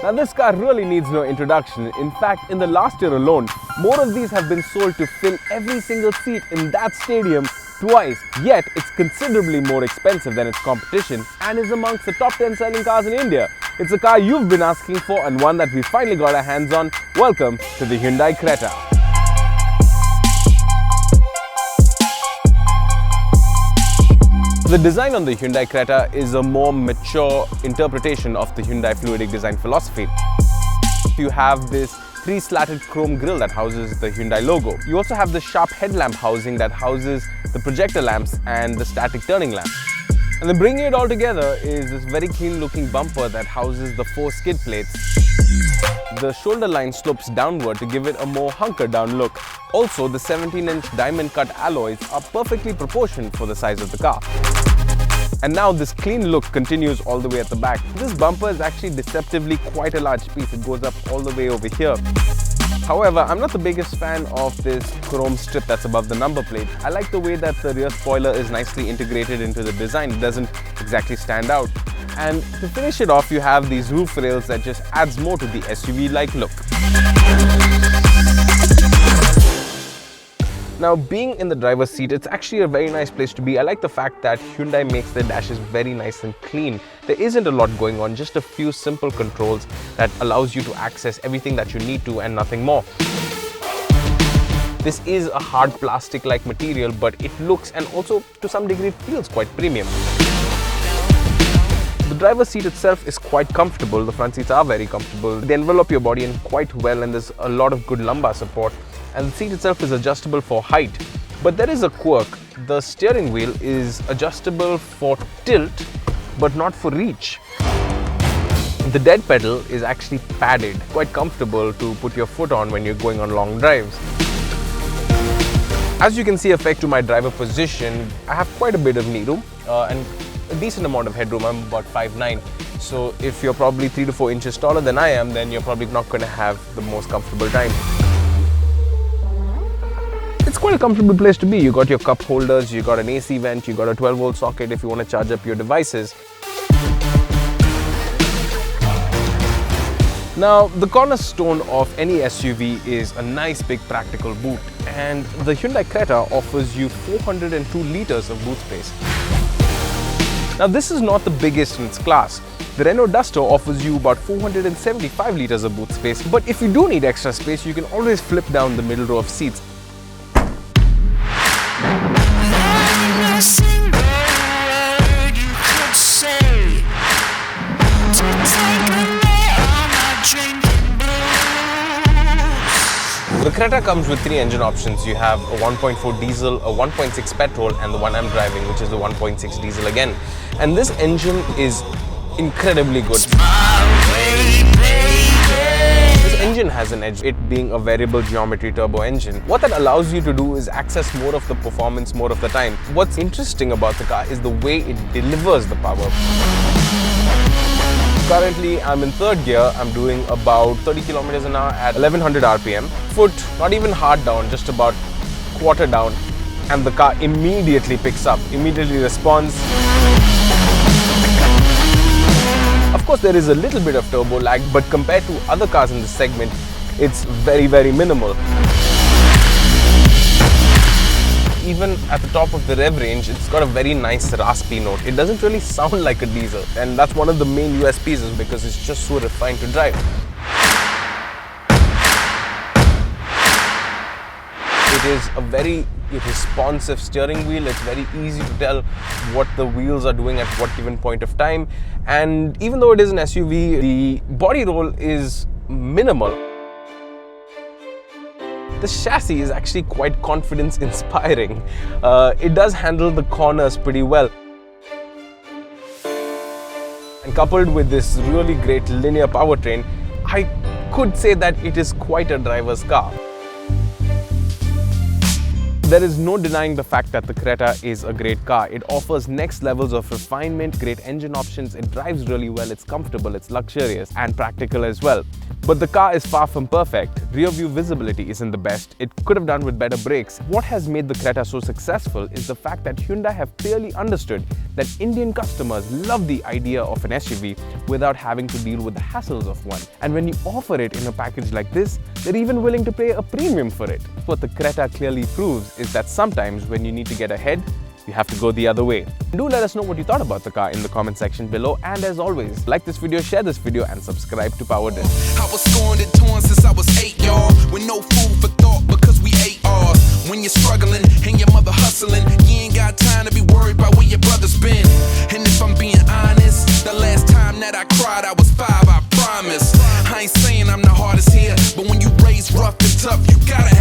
Now this car really needs no introduction. In fact, in the last year alone, more of these have been sold to fill every single seat in that stadium twice. Yet, it's considerably more expensive than its competition and is amongst the top 10 selling cars in India. It's a car you've been asking for and one that we finally got our hands on. Welcome to the Hyundai Creta. The design on the Hyundai Creta is a more mature interpretation of the Hyundai fluidic design philosophy. You have this 3-slatted chrome grille that houses the Hyundai logo. You also have the sharp headlamp housing that houses the projector lamps and the static turning lamp. And then bringing it all together is this very clean looking bumper that houses the 4 skid plates. The shoulder line slopes downward to give it a more hunkered down look. Also, the 17-inch diamond cut alloys are perfectly proportioned for the size of the car. And now this clean look continues all the way at the back. This bumper is actually deceptively quite a large piece. It goes up all the way over here. However, I'm not the biggest fan of this chrome strip that's above the number plate. I like the way that the rear spoiler is nicely integrated into the design. It doesn't exactly stand out. And to finish it off, you have these roof rails that just adds more to the SUV-like look. Now, being in the driver's seat, it's actually a very nice place to be. I like the fact that Hyundai makes their dashes very nice and clean. There isn't a lot going on, just a few simple controls that allows you to access everything that you need to and nothing more. This is a hard plastic-like material, but it looks and also to some degree feels quite premium. The driver's seat itself is quite comfortable. The front seats are very comfortable. They envelop your body in quite well and there's a lot of good lumbar support. And the seat itself is adjustable for height. But there is a quirk. The steering wheel is adjustable for tilt, but not for reach. The dead pedal is actually padded, quite comfortable to put your foot on when you're going on long drives. As you can see, effect to my driver position, I have quite a bit of knee room and a decent amount of headroom. I'm about 5'9". So if you're probably 3 to 4 inches taller than I am, then you're probably not going to have the most comfortable time. It's quite a comfortable place to be. You got your cup holders, you got an AC vent, you got a 12-volt socket if you want to charge up your devices. Now, the cornerstone of any SUV is a nice big practical boot, and the Hyundai Creta offers you 402 liters of boot space. Now, this is not the biggest in its class. The Renault Duster offers you about 475 liters of boot space, but if you do need extra space, you can always flip down the middle row of seats. The Creta comes with 3 engine options. You have a 1.4 diesel, a 1.6 petrol, and the one I'm driving, which is the 1.6 diesel again. And this engine is incredibly good. This engine has an edge, it being a variable geometry turbo engine. What that allows you to do is access more of the performance more of the time. What's interesting about the car is the way it delivers the power. Currently, I'm in 3rd gear. I'm doing about 30 kilometers an hour at 1100 RPM. Foot not even hard down, just about quarter down. And the car immediately picks up, immediately responds. Of course, there is a little bit of turbo lag, but compared to other cars in this segment, it's very, very minimal. Even at the top of the rev range, it's got a very nice raspy note. It doesn't really sound like a diesel, and that's one of the main USPs is because it's just so refined to drive. It is a very responsive steering wheel. It's very easy to tell what the wheels are doing at what given point of time. And even though it is an SUV, the body roll is minimal. The chassis is actually quite confidence inspiring. It does handle the corners pretty well. And coupled with this really great linear powertrain, I could say that it is quite a driver's car. There is no denying the fact that the Creta is a great car. It offers next levels of refinement, great engine options, it drives really well, it's comfortable, it's luxurious and practical as well. But the car is far from perfect. Rear view visibility isn't the best. It could have done with better brakes. What has made the Creta so successful is the fact that Hyundai have clearly understood that Indian customers love the idea of an SUV without having to deal with the hassles of one. And when you offer it in a package like this, they're even willing to pay a premium for it. What the Creta clearly proves is that sometimes when you need to get ahead, you have to go the other way. Do let us know what you thought about the car in the comment section below, and as always, like this video, share this video, and subscribe to PowerDrift. I was scorned and torn since I was 8, y'all, with no food for thought because we ate ours. When you're struggling and your mother hustling, you ain't got time to be worried about where your brother's been. And if I'm being honest, the last time that I cried I was 5, I promise. I ain't saying I'm the hardest here, but when you raise rough and tough, you gotta